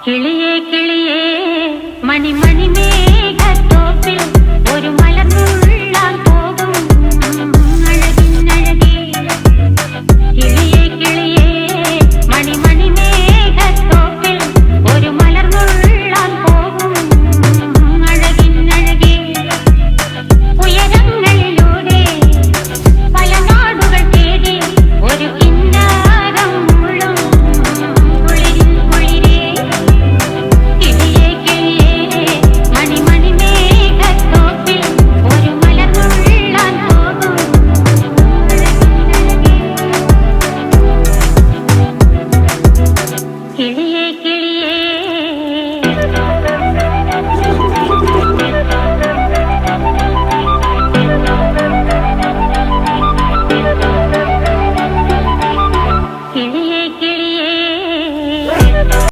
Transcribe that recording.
കിളിയേ കിളിയേ മണിമണി മേഘത്തോപ്പിൽ ഒരു മലർന്നുള്ളാൻ പോകും അഴകിനഴകേ. കിളിയേ കിളിയേ മണിമണി മേഘത്തോപ്പിൽ ഒരു മലർന്നുള്ളാൻ പോകും അഴകിനഴകേ. ഉയരങ്ങളിലൂടെ പല നാടുകൾ തേടി ഒരു കിന്നാരം മുള്ളും കുളിരിൻ കുളിരേ. കിളിയേ കിളിയേ മണിമണി മേഘത്തോപ്പിൽ ഒരു മലർന്നുള്ളാൻ പോകും അഴകിനഴകേ. കിളിയേ കിളിയേ